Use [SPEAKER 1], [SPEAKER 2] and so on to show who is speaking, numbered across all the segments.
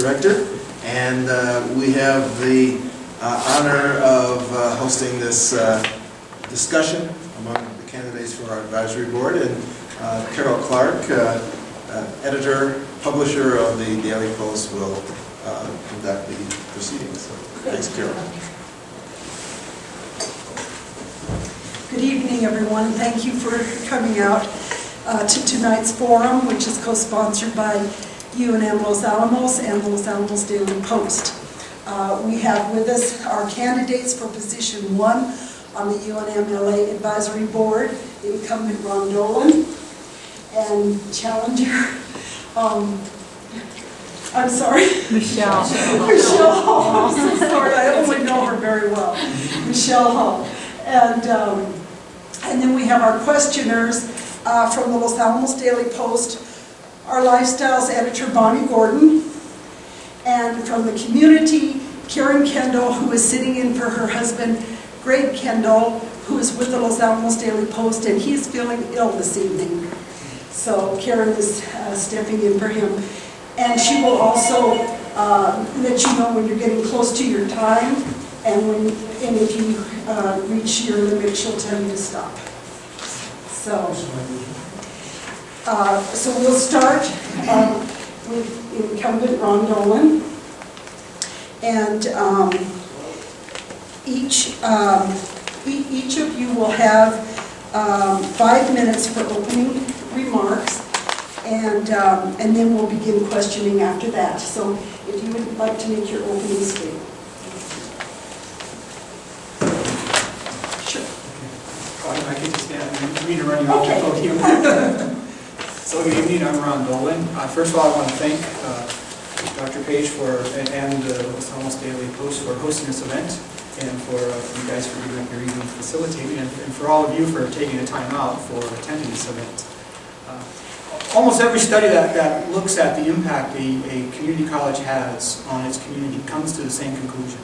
[SPEAKER 1] Director, and we have the honor of hosting this discussion among the candidates for our advisory board, and Carol Clark, editor, publisher of the Daily Post, will conduct the proceedings. So, thanks, Carol.
[SPEAKER 2] Good evening, everyone. Thank you for coming out to tonight's forum, which is co-sponsored by UNM Los Alamos and the Los Alamos Daily Post. We have with us our candidates for position 1 on the UNM-LA Advisory Board, incumbent Ron Dolin, and challenger, I'm sorry?
[SPEAKER 3] Michelle.
[SPEAKER 2] Michelle Hall. I'm so sorry, I only know her very well. Michelle Hall. And then we have our questioners from the Los Alamos Daily Post, our lifestyles editor, Bonnie Gordon, and from the community, Karen Kendall, who is sitting in for her husband, Greg Kendall, who is with the Los Alamos Daily Post, and he's feeling ill this evening. So Karen is stepping in for him. And she will also let you know when you're getting close to your time, and if you reach your limit, she'll tell you to stop. So we'll start with incumbent Ron Dolin, and each of you will have 5 minutes for opening remarks, and then we'll begin questioning after that. So if you would like to make your opening statement. Sure.
[SPEAKER 4] I can stand. I mean to run you off the podium. So good evening, I'm Ron Dolin. First of all, I want to thank Dr. Page and the Los Alamos Daily Post for hosting this event, and for you guys for giving up your evening facilitating, and for all of you for taking the time out for attending this event. Almost every study that looks at the impact a community college has on its community comes to the same conclusion,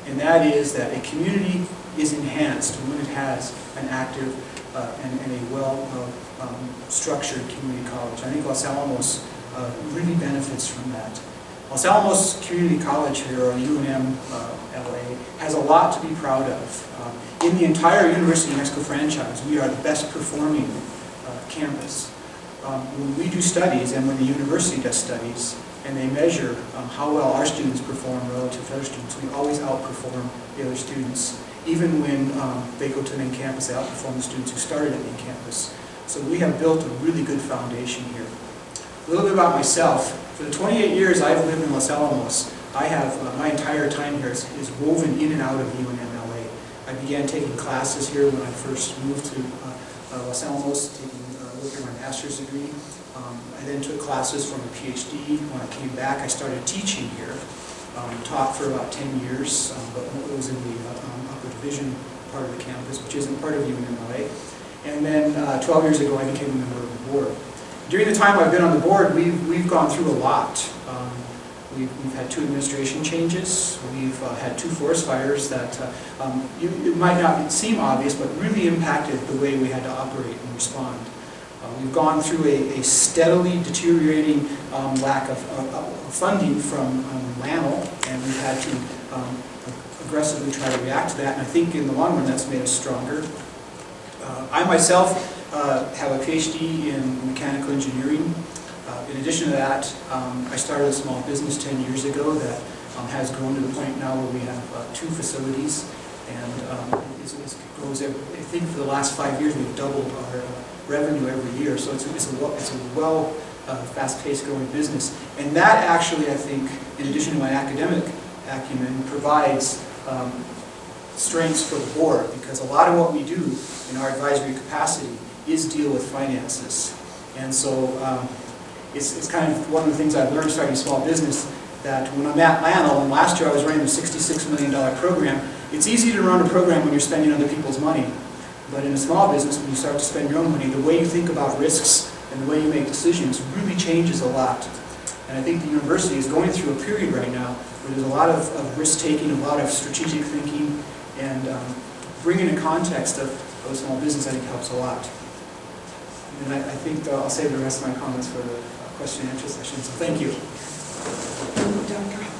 [SPEAKER 4] and that is that a community is enhanced when it has an active and a well-structured community college. I think Los Alamos really benefits from that. Los Alamos Community College here, or UNM-LA, has a lot to be proud of. In the entire University of Mexico franchise, we are the best performing campus. When we do studies, and when the university does studies, and they measure how well our students perform relative to other students, we always outperform the other students. Even when they go to the main campus, they outperform the students who started at the main campus. So we have built a really good foundation here. A little bit about myself. For the 28 years I've lived in Los Alamos, I have, my entire time here is woven in and out of UNM-LA. I began taking classes here when I first moved to Los Alamos, working on my master's degree. I then took classes from a PhD. When I came back, I started teaching here. Taught for about 10 years, but it was in the upper division part of the campus, which isn't part of UNM-LA. And then 12 years ago, I became a member of the board. During the time I've been on the board, we've gone through a lot. We've had 2 administration changes. We've had 2 forest fires that it might not seem obvious, but really impacted the way we had to operate and respond. We've gone through a steadily deteriorating lack of funding from LANL, and we've had to aggressively try to react to that, and I think in the long run that's made us stronger. I myself have a PhD in mechanical engineering. In addition to that, I started a small business 10 years ago that has grown to the point now where we have 2 facilities, and it grows I think for the last 5 years we've doubled our revenue every year, so it's a fast-paced growing business. And that actually, I think, in addition to my academic acumen, provides strengths for the board, because a lot of what we do in our advisory capacity is deal with finances. And so it's kind of one of the things I've learned starting a small business, that when I'm at LANL, and last year I was running a $66 million program, it's easy to run a program when you're spending other people's money. But in a small business, when you start to spend your own money, the way you think about risks and the way you make decisions really changes a lot. And I think the university is going through a period right now where there's a lot of risk-taking, a lot of strategic thinking, and bringing a context of a small business, I think, helps a lot. And I think I'll save the rest of my comments for the question and answer session, so thank you.
[SPEAKER 2] Dr. Hall.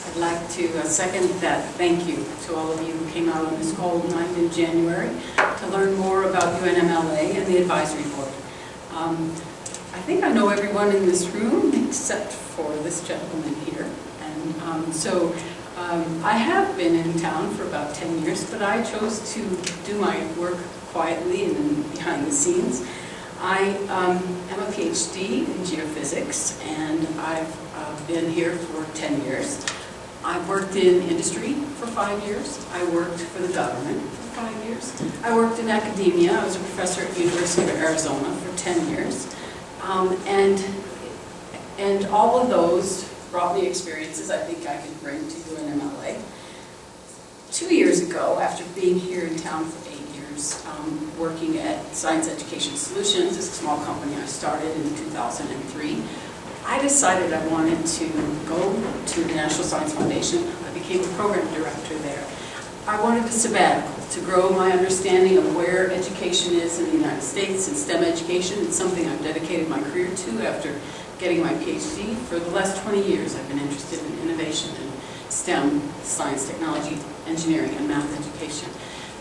[SPEAKER 3] I'd like to second that thank you to all of you who came out on this cold night in January to learn more about UNM-LA and the advisory board. I think I know everyone in this room except for this gentleman here. And I have been in town for about 10 years, but I chose to do my work quietly and behind the scenes. I am a PhD in geophysics, and I've been here for 10 years. I worked in industry for 5 years. I worked for the government for 5 years. I worked in academia. I was a professor at the University of Arizona for 10 years. And all of those brought me experiences I think I could bring to UNM-LA. 2 years ago, after being here in town for 8 years, working at Science Education Solutions, this small company I started in 2003, I decided I wanted to go to the National Science Foundation. I became a program director there. I wanted a sabbatical to grow my understanding of where education is in the United States and STEM education. It's something I've dedicated my career to after getting my PhD. For the last 20 years, I've been interested in innovation in STEM, science, technology, engineering, and math education.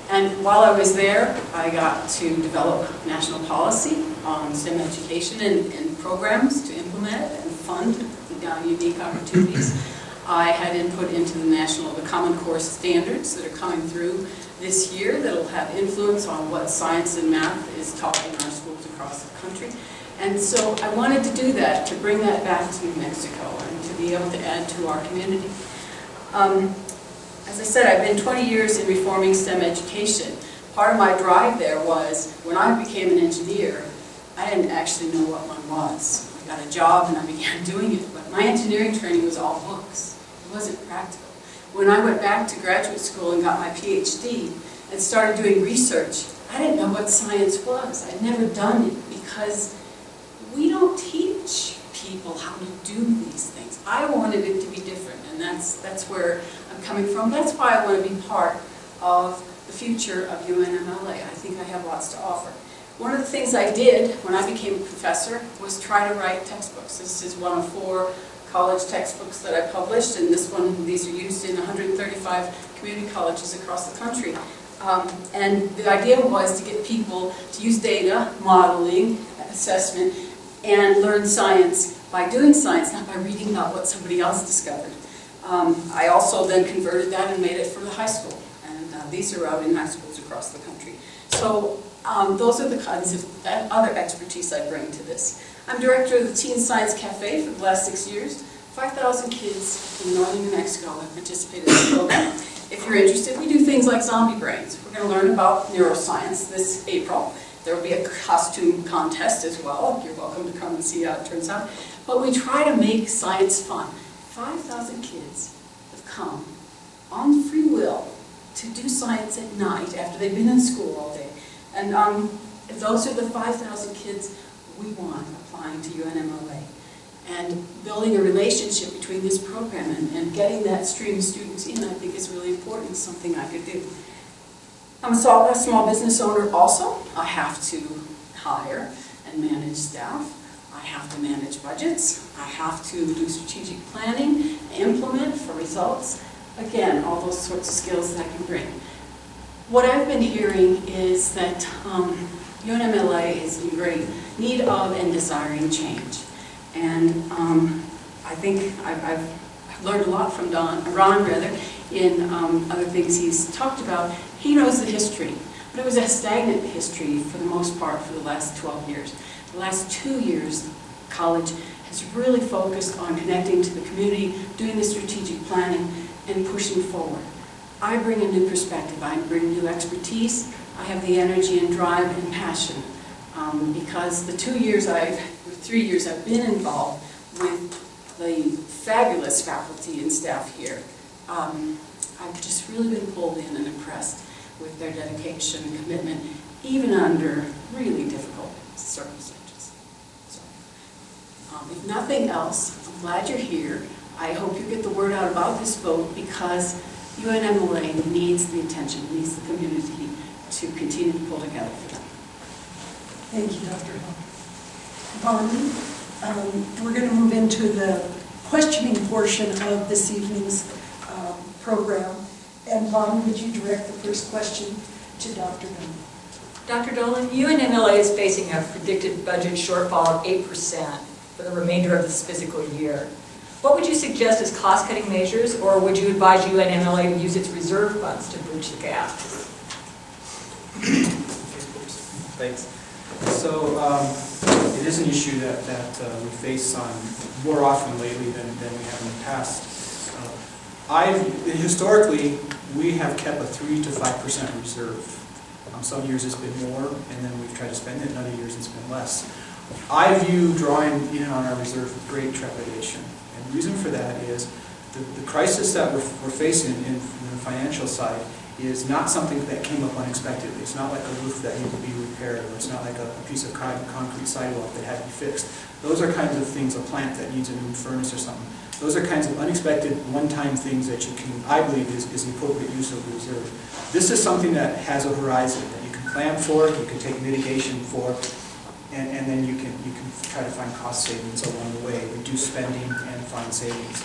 [SPEAKER 3] And while I was there, I got to develop national policy on STEM education and programs to implement it and fund unique opportunities. I had input into the Common Core standards that are coming through this year that will have influence on what science and math is taught in our schools across the country. And so I wanted to do that, to bring that back to New Mexico and to be able to add to our community. As I said, I've been 20 years in reforming STEM education. Part of my drive there was, when I became an engineer, I didn't actually know what one was. I got a job and I began doing it, but my engineering training was all books. It wasn't practical. When I went back to graduate school and got my PhD and started doing research, I didn't know what science was. I'd never done it because we don't teach people how to do these things. I wanted it to be different, and that's where I'm coming from. That's why I want to be part of the future of UNM-LA. I think I have lots to offer. One of the things I did when I became a professor was try to write textbooks. This is one of 4 college textbooks that I published, and these are used in 135 community colleges across the country. And the idea was to get people to use data, modeling, assessment, and learn science by doing science, not by reading about what somebody else discovered. I also then converted that and made it for the high school, and these are out in high schools across the country. So those are the kinds of other expertise I bring to this. I'm director of the Teen Science Cafe for the last 6 years. 5,000 kids in northern New Mexico have participated in the program. If you're interested, we do things like zombie brains. We're going to learn about neuroscience this April. There will be a costume contest as well. You're welcome to come and see how it turns out. But we try to make science fun. 5,000 kids have come on free will to do science at night after they've been in school all day. And those are the 5,000 kids we want applying to UNM-LA. And building a relationship between this program and getting that stream of students in, I think, is really important. It's something I could do. I'm a small business owner also. I have to hire and manage staff. I have to manage budgets. I have to do strategic planning, implement for results. Again, all those sorts of skills that I can bring. What I've been hearing is that UNM-LA is in great need of and desiring change. And I think I've learned a lot from Ron in other things he's talked about. He knows the history, but it was a stagnant history for the most part for the last 12 years. The last 2 years, college has really focused on connecting to the community, doing the strategic planning, and pushing forward. I bring a new perspective. I bring new expertise. I have the energy and drive and passion because the 3 years I've been involved with the fabulous faculty and staff here, I've just really been pulled in and impressed with their dedication and commitment, even under really difficult circumstances. So, if nothing else, I'm glad you're here. I hope you get the word out about this vote because UNM-LA needs the attention, needs the community to continue to pull together for them.
[SPEAKER 2] Thank you, Dr. Hall. Dolin, we're going to move into the questioning portion of this evening's program. And Vaughn, would you direct the first question to Dr. Dolin?
[SPEAKER 5] Dr. Dolin, UNM-LA is facing a predicted budget shortfall of 8% for the remainder of this fiscal year. What would you suggest as cost-cutting measures, or would you advise UNM-LA to use its reserve funds to bridge the gap?
[SPEAKER 4] Thanks. So it is an issue that we face more often lately than we have in the past. Historically, we have kept a 3 to 5% reserve. Some years it's been more, and then we've tried to spend it, and other years it's been less. I view drawing in on our reserve with great trepidation. And the reason for that is the crisis that we're facing in the financial side is not something that came up unexpectedly. It's not like a roof that needed to be repaired, or it's not like a piece of concrete sidewalk that had to be fixed. Those are kinds of things, a plant that needs a new furnace or something. Those are kinds of unexpected, one-time things that you can, I believe, is the appropriate use of the reserve. This is something that has a horizon that you can plan for, you can take mitigation for, and then you can try to find cost savings along the way, reduce spending and find savings.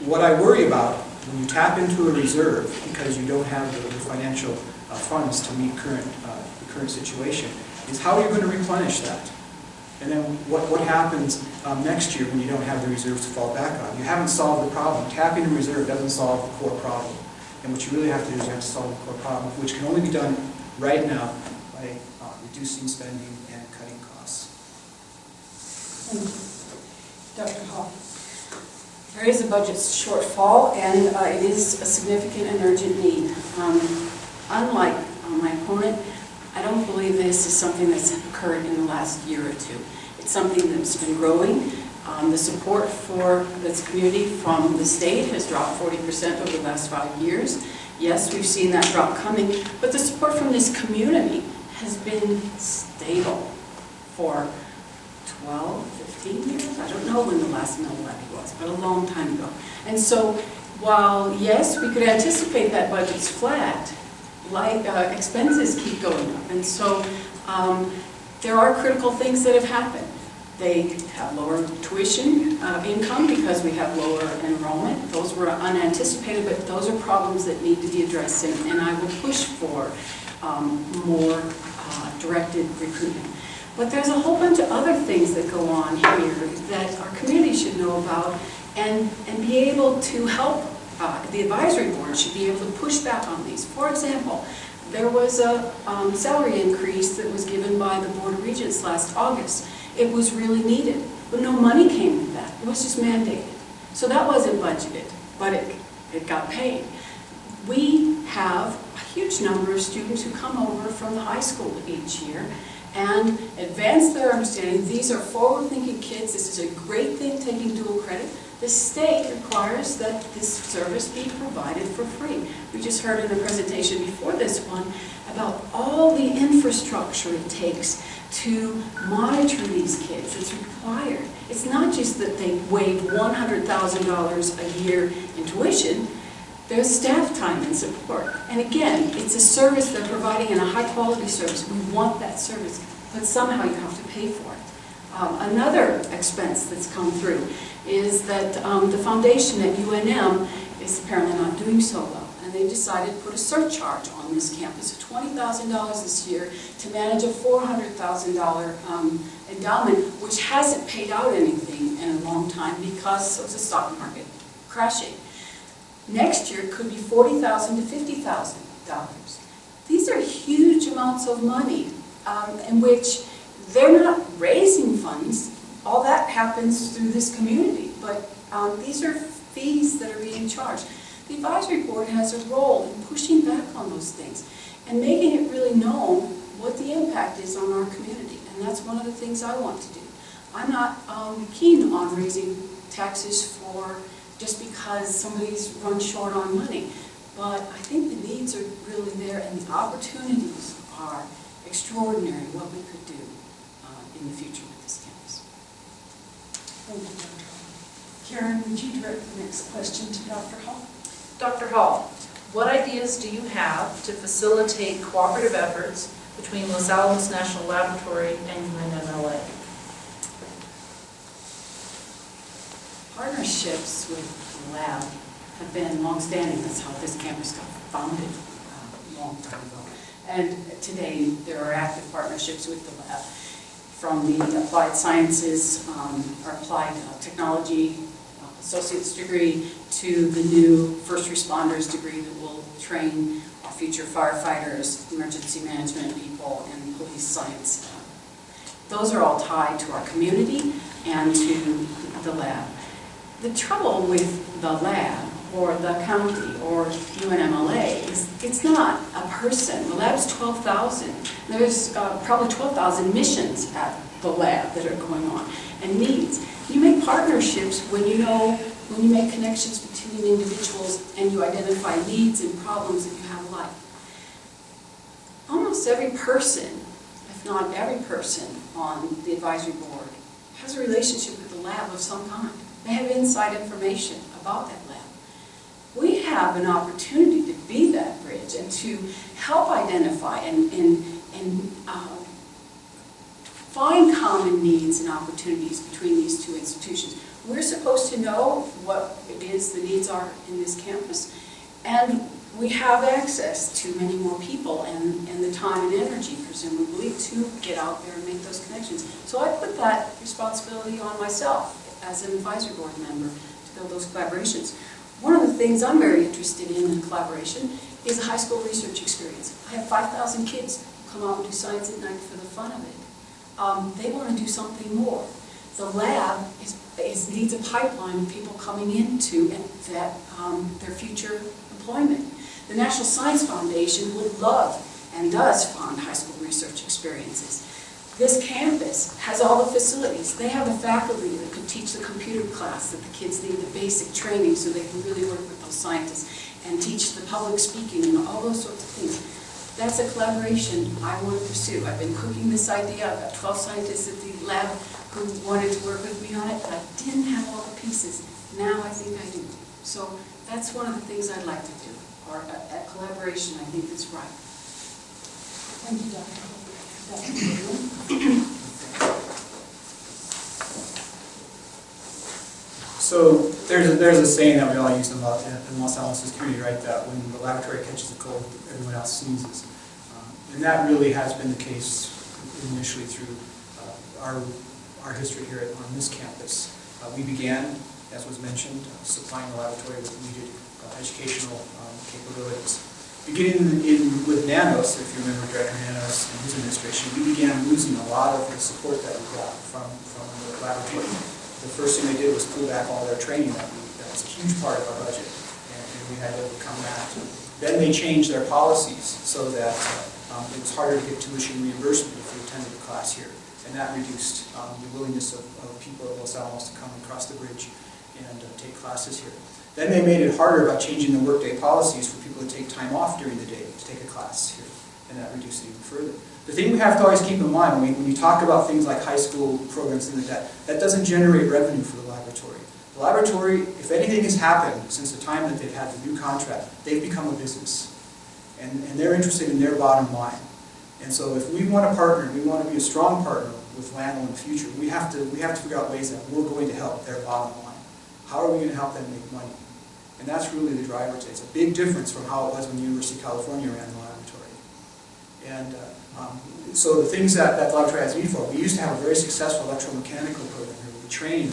[SPEAKER 4] What I worry about when you tap into a reserve because you don't have the financial funds to meet the current situation is how you're going to replenish that. And then what happens next year when you don't have the reserves to fall back on? You haven't solved the problem. Tapping the reserve doesn't solve the core problem. And what you really have to do is you have to solve the core problem, which can only be done right now by reducing spending and cutting costs.
[SPEAKER 2] Thank you. Dr. Hall.
[SPEAKER 3] There is a budget shortfall, and it is a significant and urgent need. Unlike my opponent, I don't believe this is something that's occurred in the last year or two. It's something that's been growing. The support for this community from the state has dropped 40% over the last 5 years. Yes, we've seen that drop coming, but the support from this community has been stable for 12, 15 years. I don't know when the last mill levy was, but a long time ago. And so while, yes, we could anticipate that budget's flat, expenses keep going up. And so there are critical things that have happened. They have lower tuition income because we have lower enrollment. Those were unanticipated, but those are problems that need to be addressed, and I will push for more directed recruitment. But there's a whole bunch of other things that go on here that our community should know about and be able to help. The advisory board should be able to push back on these. For example, there was a salary increase that was given by the Board of Regents last August. It was really needed, but no money came with that. It was just mandated. So that wasn't budgeted, but it got paid. We have a huge number of students who come over from the high school each year and advance their understanding. These are forward-thinking kids. This is a great thing, taking dual credit. The state requires that this service be provided for free. We just heard in the presentation before this one about all the infrastructure it takes to monitor these kids. It's required. It's not just that they waive $100,000 a year in tuition. There's staff time and support. And again, it's a service they're providing and a high-quality service. We want that service, but somehow you have to pay for it. Another expense that's come through is that the foundation at UNM is apparently not doing so well. And they decided to put a surcharge on this campus of $20,000 this year to manage a $400,000 endowment, which hasn't paid out anything in a long time because of the stock market crashing. Next year it could be $40,000 to $50,000. These are huge amounts of money in which they're not raising funds. All that happens through this community, but these are fees that are being charged. The advisory board has a role in pushing back on those things and making it really known what the impact is on our community, and that's one of the things I want to do. I'm not keen on raising taxes for just because somebody's run short on money, but I think the needs are really there and the opportunities are extraordinary, what we could do in the future with this campus.
[SPEAKER 2] Thank you, Dr. Hall. Karen, would you direct the next question to Dr. Hall?
[SPEAKER 6] Dr. Hall, what ideas do you have to facilitate cooperative efforts between Los Alamos National Laboratory and UNM-LA?
[SPEAKER 3] Partnerships with the lab have been long-standing. That's how this campus got founded a long time ago. And today, there are active partnerships with the lab, from the applied sciences or applied technology associate's degree to the new first responders degree that will train our future firefighters, emergency management people, and police science. Those are all tied to our community and to the lab. The trouble with the lab or the county or UNM-LA is it's not a person. The lab's 12,000. There's probably 12,000 missions at the lab that are going on and needs. You make partnerships when you make connections between individuals and you identify needs and problems that you have alike. Almost every person, if not every person on the advisory board, has a relationship with the lab of some kind. They have inside information about that lab. We have an opportunity to be that bridge and to help identify and find common needs and opportunities between these two institutions. We're supposed to know what it is the needs are in this campus, and we have access to many more people and the time and energy, presumably, to get out there and make those connections. So I put that responsibility on myself as an advisory board member to build those collaborations. One of the things I'm very interested in collaboration is a high school research experience. I have 5,000 kids who come out and do science at night for the fun of it. They want to do something more. The lab needs a pipeline of people coming into their future employment. The National Science Foundation would love and does fund high school research experiences. This campus has all the facilities. They have the faculty that could teach the computer class that the kids need, the basic training so they can really work with those scientists and teach the public speaking and all those sorts of things. That's a collaboration I want to pursue. I've been cooking this idea. I've got 12 scientists at the lab who wanted to work with me on it, but I didn't have all the pieces. Now I think I do. So that's one of the things I'd like to do. Or a collaboration, I think is right.
[SPEAKER 2] Thank you, Dr.
[SPEAKER 4] So there's a saying that we all use in Los Alamos community, right? That when the laboratory catches a cold, everyone else sneezes, and that really has been the case initially through our history here on this campus. We began, as was mentioned, supplying the laboratory with needed educational capabilities. Beginning with Nanos, if you remember Director Nanos and his administration, we began losing a lot of the support that we got from the laboratory. The first thing they did was pull back all their training. That was a huge part of our budget, and we had to overcome that. Then they changed their policies so that it was harder to get tuition reimbursement if you attended a class here, and that reduced the willingness of people at Los Alamos to come across the bridge and take classes here. Then they made it harder by changing the workday policies for people to take time off during the day to take a class here, and that reduced it even further. The thing we have to always keep in mind when you talk about things like high school programs, things like that doesn't generate revenue for the laboratory. The laboratory, if anything has happened since the time that they've had the new contract, they've become a business, and they're interested in their bottom line. And so if we want to partner, we want to be a strong partner with LANO in the future, we have to figure out ways that we're going to help their bottom line. How are we going to help them make money? And that's really the driver today. It's a big difference from how it was when the University of California ran the laboratory. And so the things that the laboratory has need for, we used to have a very successful electromechanical program here. We trained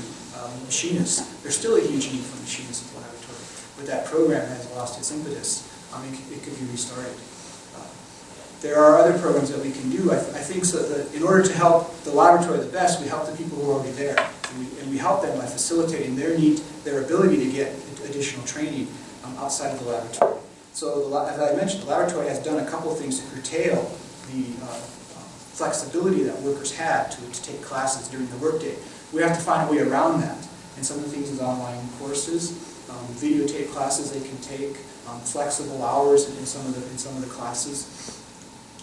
[SPEAKER 4] machinists. There's still a huge need for machinists at the laboratory. But that program has lost its impetus. It could be restarted. There are other programs that we can do. I think so that in order to help the laboratory the best, we help the people who are already there. And we help them by facilitating their ability to get additional training outside of the laboratory. So as I mentioned, the laboratory has done a couple of things to curtail the flexibility that workers had to take classes during the workday. We have to find a way around that. And some of the things is online courses, videotape classes they can take, flexible hours in some of the classes.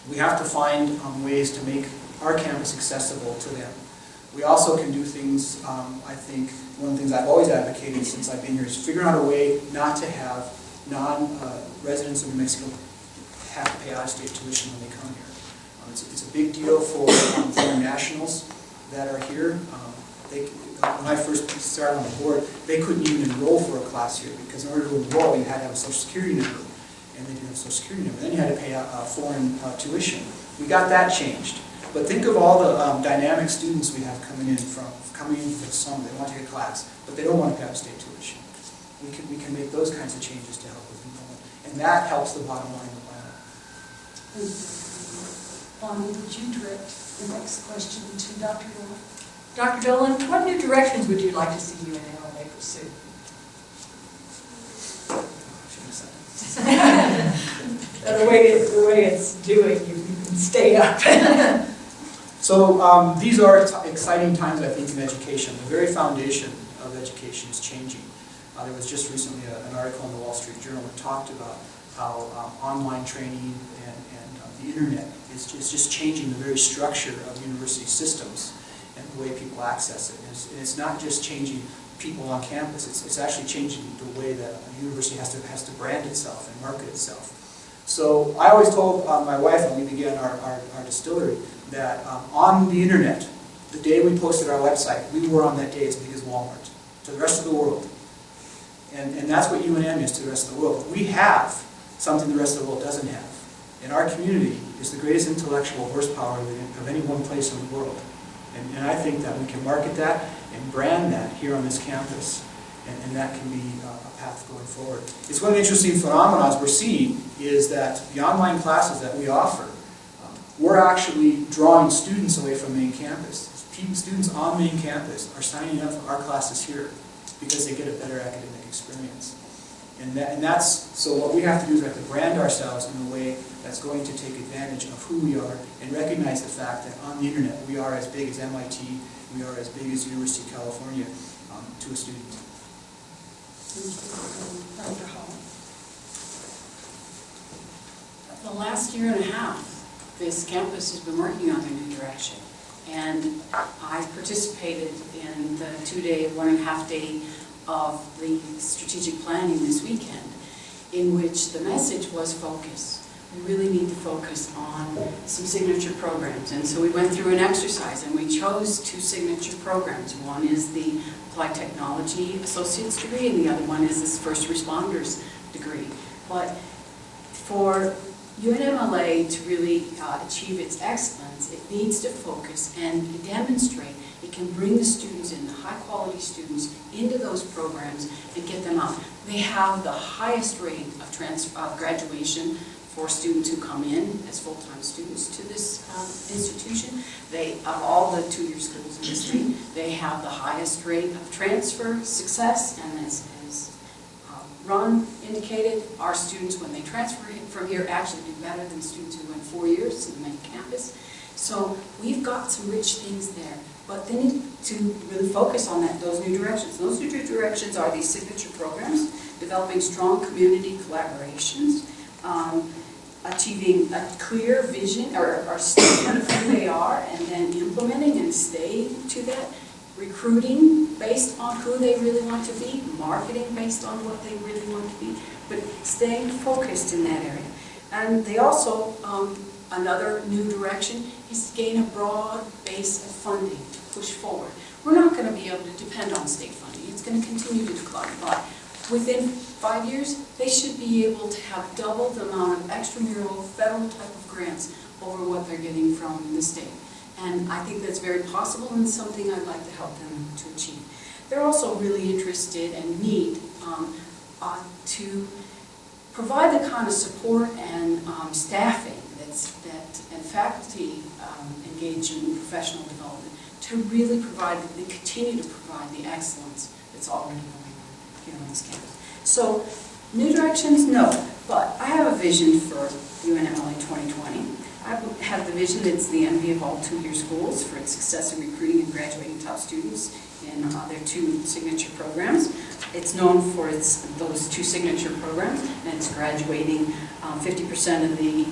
[SPEAKER 4] We have to find ways to make our campus accessible to them. We also can do things, I think, one of the things I've always advocated since I've been here is figure out a way not to have non-residents of New Mexico have to pay out-of-state tuition when they come here. It's a big deal for foreign nationals that are here. when I first started on the board, they couldn't even enroll for a class here, because in order to enroll, you had to have a social security number. And they didn't have a social security number. Then you had to pay foreign tuition. We got that changed. But think of all the dynamic students we have coming in for the summer. They want to take a class, but they don't want to pay out-of-state tuition. We can make those kinds of changes to help with enrollment. And that helps the bottom line of the plan.
[SPEAKER 2] Bonnie, would you direct the next question to Dr. Dolin?
[SPEAKER 5] Dr. Dolin, what new directions would you like to see UNM-LA pursue? The way it's doing, you can stay up.
[SPEAKER 4] So these are exciting times, I think, in education. The very foundation of education is changing. There was just recently an article in the Wall Street Journal that talked about how online training and the internet is just changing the very structure of university systems and the way people access it. And it's not just changing people on campus, it's actually changing the way that a university has to brand itself and market itself. So I always told my wife when we began our distillery that on the internet, the day we posted our website, we were on that day as big as Walmart to the rest of the world. And that's what UNM is to the rest of the world. We have something the rest of the world doesn't have. And our community is the greatest intellectual horsepower of any one place in the world. And I think that we can market that and brand that here on this campus. And that can be a path going forward. It's one of the interesting phenomena we're seeing is that the online classes that we offer, we're actually drawing students away from main campus. Students on main campus are signing up for our classes here because they get a better academic experience. And so what we have to do is we have to brand ourselves in a way that's going to take advantage of who we are and recognize the fact that on the internet we are as big as MIT, we are as big as University of California to a student.
[SPEAKER 2] Dr. Hall.
[SPEAKER 3] The last year and a half, this campus has been working on their new direction. And I participated in the 2-day, 1.5 day of the strategic planning this weekend, in which the message was focus. We really need to focus on some signature programs. And so we went through an exercise and we chose 2 signature programs. One is the Applied Technology Associate's degree and the other one is this First Responders degree. But for UNM-LA to really achieve its excellence, it needs to focus and demonstrate it can bring the students in, the high-quality students, into those programs and get them out. They have the highest rate of graduation for students who come in as full-time students to this institution. Of all the 2-year schools in the state, they have the highest rate of transfer success, and as Ron indicated, our students, when they transfer from here, actually do better than students who went 4 years to the main campus. So we've got some rich things there, but they need to really focus on those new directions. Those new directions are these signature programs, developing strong community collaborations, achieving a clear vision or statement of who they are, and then implementing and staying to that. Recruiting based on who they really want to be, marketing based on what they really want to be, but staying focused in that area. And they also, another new direction is to gain a broad base of funding to push forward. We're not going to be able to depend on state funding. It's going to continue to decline, but within 5 years, they should be able to have double the amount of extramural federal type of grants over what they're getting from the state. And I think that's very possible and something I'd like to help them to achieve. They're also really interested and need to provide the kind of support and staffing and faculty engagement in professional development to really provide and continue to provide the excellence that's already going on here on this campus. So, new directions, no, but I have a vision for UNM-LA 2020. I have the vision that it's the envy of all 2-year schools for its success in recruiting and graduating top students in their 2 signature programs. It's known for those 2 signature programs, and it's graduating 50% of the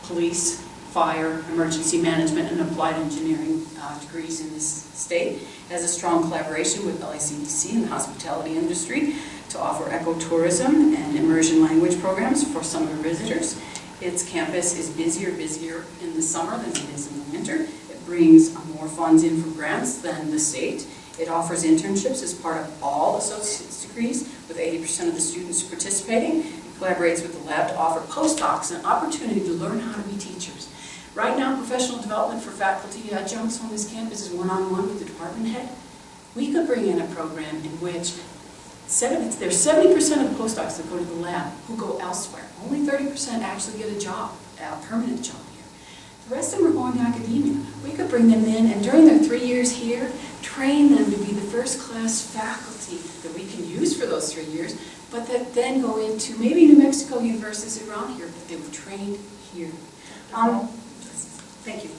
[SPEAKER 3] police, fire, emergency management, and applied engineering degrees in this state. It has a strong collaboration with LACDC and the hospitality industry to offer ecotourism and immersion language programs for summer visitors. Its campus is busier in the summer than it is in the winter. It brings more funds in from grants than the state. It offers internships as part of all associate's degrees, with 80% of the students participating. It collaborates with the lab to offer postdocs an opportunity to learn how to be teachers. Right now, professional development for faculty adjuncts on this campus is one-on-one with the department head. We could bring in a program in which there's 70% of the postdocs that go to the lab who go elsewhere. Only 30% actually get a job, a permanent job here. The rest of them are going to academia. We could bring them in, and during their 3 years here, train them to be the first-class faculty that we can use for those 3 years, but that then go into maybe New Mexico universities around here, but they were trained here. Thank you.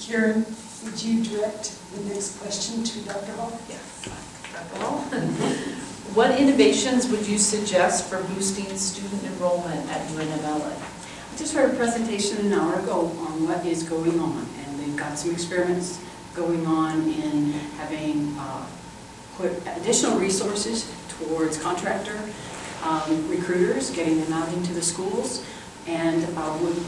[SPEAKER 2] Karen, would you direct the next question to Dr. Hall?
[SPEAKER 6] Yes, Dr. Hall. What innovations would you suggest for boosting student enrollment at UNM-LA?
[SPEAKER 3] I just heard a presentation an hour ago on what is going on, and they've got some experiments going on in having put additional resources towards contractor recruiters, getting them out into the schools. And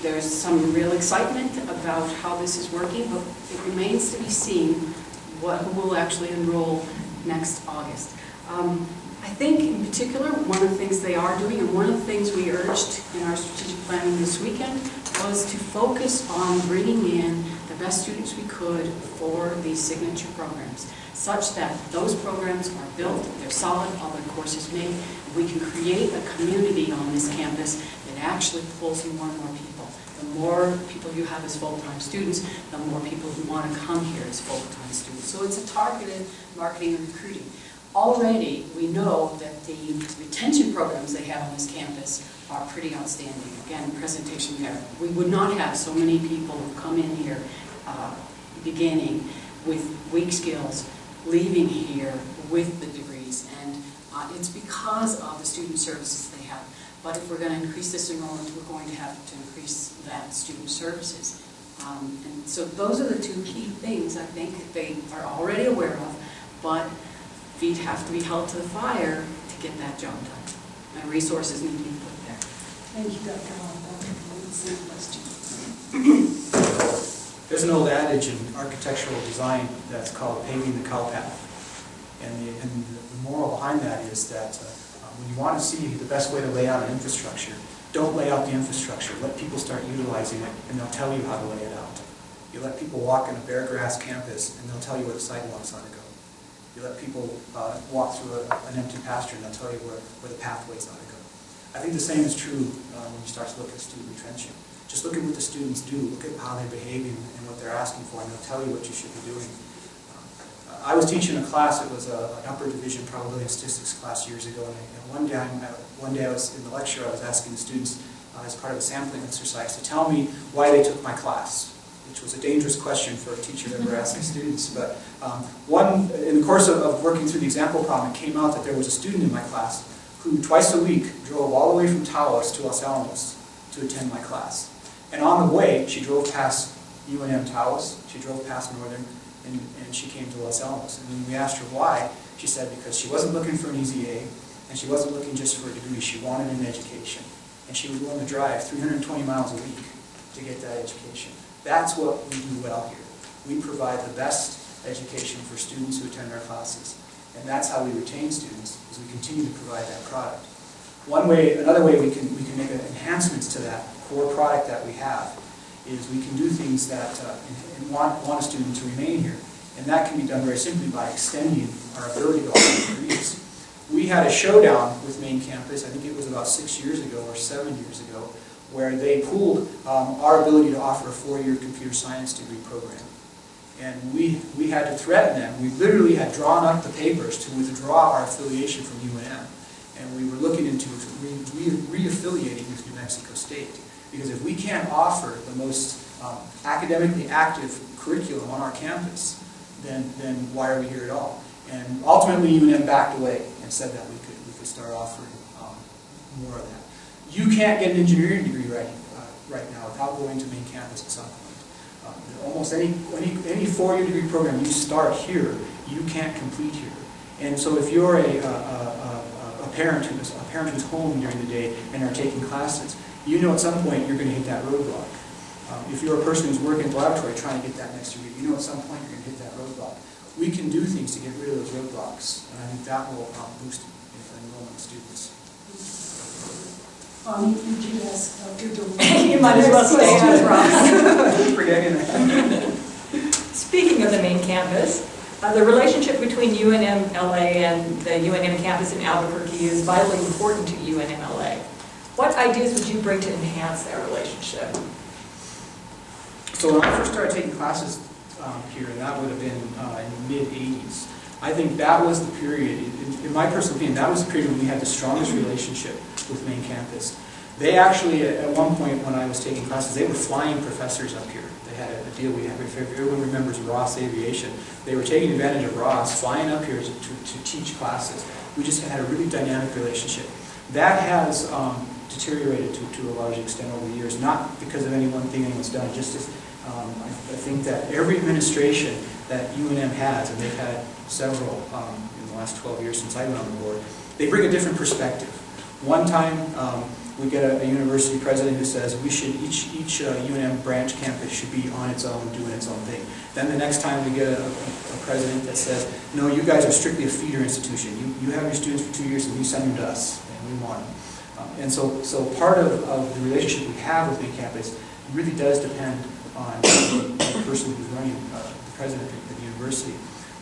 [SPEAKER 3] there's some real excitement about how this is working, but it remains to be seen who will actually enroll next August. I think in particular, one of the things they are doing, and one of the things we urged in our strategic planning this weekend, was to focus on bringing in the best students we could for these signature programs, such that those programs are built, they're solid, all the courses made, and we can create a community on this campus that actually pulls in more and more people. The more people you have as full-time students, the more people who want to come here as full-time students. So it's a targeted marketing and recruiting. Already, we know that the retention programs they have on this campus are pretty outstanding. Again, presentation there. We would not have so many people who come in here beginning with weak skills, leaving here with the degrees, and it's because of the student services they have. But if we're going to increase this enrollment, we're going to have to increase that student services. And so those are the two key things I think they are already aware of, but feet have to be held to the fire to get that job done. And resources need to be put there.
[SPEAKER 2] Thank you, Dr. Hall. Same question.
[SPEAKER 4] There's an old adage in architectural design that's called paving the cow path. And the moral behind that is that when you want to see the best way to lay out an infrastructure, don't lay out the infrastructure. Let people start utilizing it, and they'll tell you how to lay it out. You let people walk in a bare grass campus, and they'll tell you where the sidewalks ought to go. You let people walk through an empty pasture, and they'll tell you where the pathways ought to go. I think the same is true when you start to look at student retention. Just look at what the students do. Look at how they're behaving and what they're asking for, and they'll tell you what you should be doing. I was teaching a class. It was an upper division probability and statistics class years ago, and one day I was in the lecture. I was asking the students as part of a sampling exercise to tell me why they took my class, which was a dangerous question for a teacher to ever ask students. But in the course of working through the example problem, it came out that there was a student in my class who twice a week drove all the way from Taos to Los Alamos to attend my class. And on the way, she drove past UNM Taos, she drove past Northern, and she came to Los Alamos. And when we asked her why, she said because she wasn't looking for an easy A, and she wasn't looking just for a degree, she wanted an education. And she was willing to drive 320 miles a week to get that education. That's what we do well here. We provide the best education for students who attend our classes. And that's how we retain students, is we continue to provide that product. Another way we can make enhancements to that core product that we have is we can do things that and want a student to remain here. And that can be done very simply by extending our ability to offer degrees. We had a showdown with Main Campus, I think it was about 6 years ago or 7 years ago, where they pooled our ability to offer a 4-year computer science degree program. And we had to threaten them. We literally had drawn up the papers to withdraw our affiliation from UNM. And we were looking into re-affiliating with New Mexico State. Because if we can't offer the most academically active curriculum on our campus, then why are we here at all? And ultimately UNM backed away and said that we could start offering more of that. You can't get an engineering degree right now without going to Main Campus at some point. Almost any 4-year degree program you start here, you can't complete here. And so if you're a parent who's home during the day and are taking classes, you know at some point you're going to hit that roadblock. If you're a person who's working at the laboratory trying to get that next degree, you know at some point you're going to hit that roadblock. We can do things to get rid of those roadblocks, and I think that will boost enrollment of students.
[SPEAKER 2] You did ask Dr. Dolin.
[SPEAKER 5] You might as well stay on Ross.
[SPEAKER 4] Forgetting that.
[SPEAKER 5] Speaking of the main campus, the relationship between UNM-LA and the UNM campus in Albuquerque is vitally important to UNM-LA. What ideas would you bring to enhance that relationship?
[SPEAKER 4] So when I first started taking classes here, and that would have been in the mid-'80s, I think that was the period, in my personal opinion, that was the period when we had the strongest relationship with main campus. They actually, at one point when I was taking classes, they were flying professors up here. They had a deal, if everyone remembers Ross Aviation, they were taking advantage of Ross, flying up here to teach classes. We just had a really dynamic relationship. That has deteriorated to a large extent over the years, not because of any one thing anyone's done, just as I think that every administration that UNM has, and they've had several in the last 12 years since I've been on the board, they bring a different perspective. One time, we get a university president who says we should each UNM branch campus should be on its own, doing its own thing. Then the next time we get a president that says, no, you guys are strictly a feeder institution. You have your students for 2 years and you send them to us, and we want them. And so part of the relationship we have with main campus really does depend on the person who's running, the president of the university.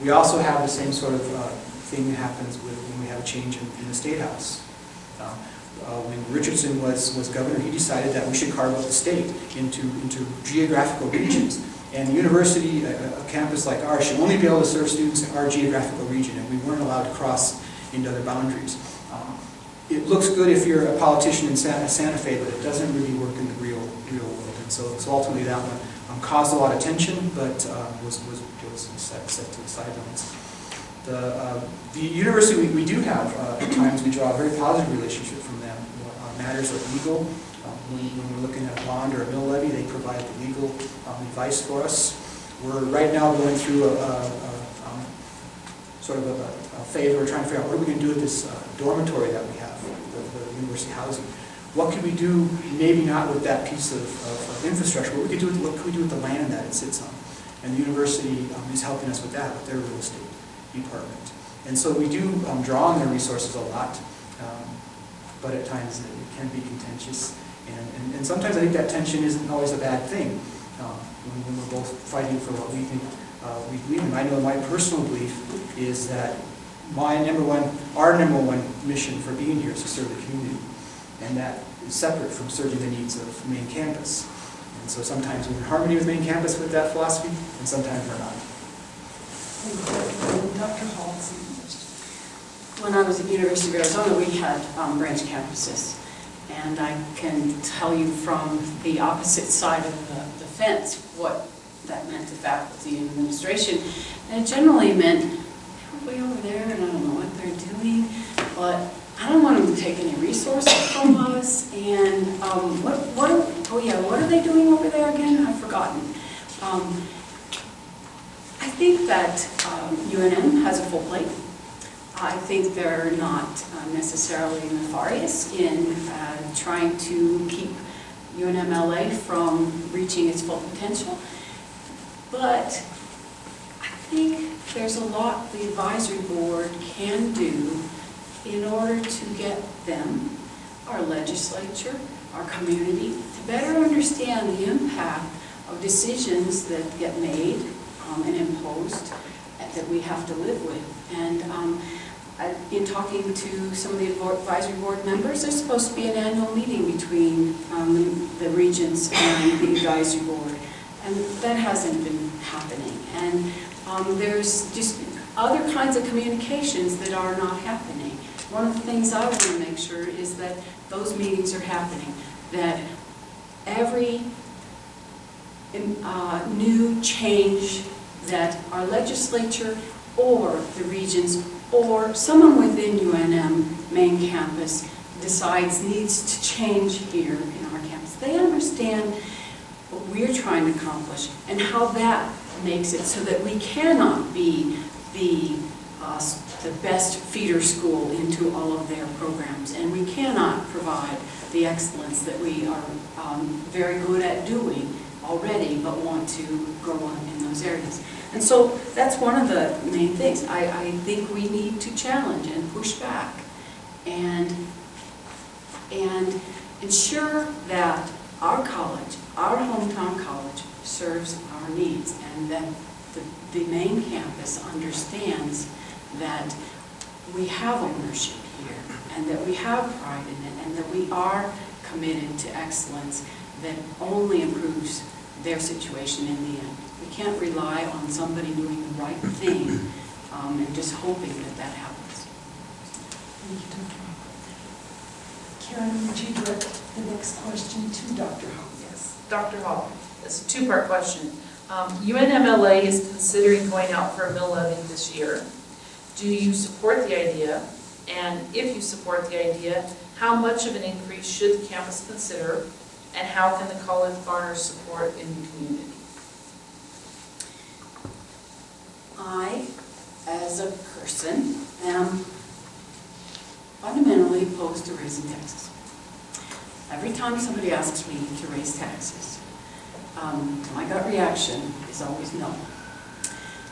[SPEAKER 4] We also have the same sort of thing that happens when we have a change in the State House. When Richardson was governor, he decided that we should carve up the state into geographical regions. And the university, a campus like ours, should only be able to serve students in our geographical region, and we weren't allowed to cross into other boundaries. It looks good if you're a politician in Santa Fe, but it doesn't really work in the real world. And so ultimately that one caused a lot of tension, but was set to the sidelines. The university, we do have, at times, we draw a very positive relationship from them. Matters of legal, when we're looking at a bond or a mill levy, they provide the legal advice for us. We're right now going through sort of a phase where we're trying to figure out what are we going to do with this dormitory that we have, the university housing. What could we do, maybe not with that piece of infrastructure, what could we do with the land that it sits on? And the university is helping us with that, with their real estate department. And so we do draw on their resources a lot, but at times it can be contentious. And sometimes I think that tension isn't always a bad thing when we're both fighting for what we think we believe in. I know my personal belief is that our number one mission for being here is to serve the community. And that is separate from serving the needs of main campus. And so sometimes we're in harmony with main campus with that philosophy, and sometimes we're not.
[SPEAKER 2] Dr. Hall.
[SPEAKER 3] When I was at the University of Arizona, we had branch campuses. And I can tell you from the opposite side of the fence what that meant to faculty and administration. And it generally meant, they're way over there and I don't know what they're doing, but I don't want them to take any resources from us. And what are they doing over there again? I've forgotten. I think that UNM has a full plate. I think they're not necessarily nefarious in trying to keep UNM-LA from reaching its full potential. But I think there's a lot the advisory board can do in order to get them, our legislature, our community, to better understand the impact of decisions that get made and imposed that we have to live with. And in talking to some of the advisory board members, there's supposed to be an annual meeting between the regents and the advisory board, and that hasn't been happening. And there's just other kinds of communications that are not happening. One of the things I want to make sure is that those meetings are happening, that every new change that our legislature or the regents or someone within UNM main campus decides needs to change here in our campus. They understand what we're trying to accomplish and how that makes it so that we cannot be the best feeder school into all of their programs, and we cannot provide the excellence that we are very good at doing already, but want to grow on in those areas. And so that's one of the main things. I think we need to challenge and push back and ensure that our college, our hometown college, serves our needs, and that the main campus understands that we have ownership here, and that we have pride in it, and that we are committed to excellence that only improves their situation in the end. We can't rely on somebody doing the right thing and just hoping that that happens.
[SPEAKER 2] Thank you, Dr. Hall. Karen, would you direct the next question to Dr. Hall?
[SPEAKER 6] Yes, Dr. Hall, it's a two-part question. UNM-LA is considering going out for a mill levy this year. Do you support the idea? And if you support the idea, how much of an increase should the campus consider? And how can the college garner support in the community?
[SPEAKER 3] I, as a person, am fundamentally opposed to raising taxes. Every time somebody asks me to raise taxes, my gut reaction is always no.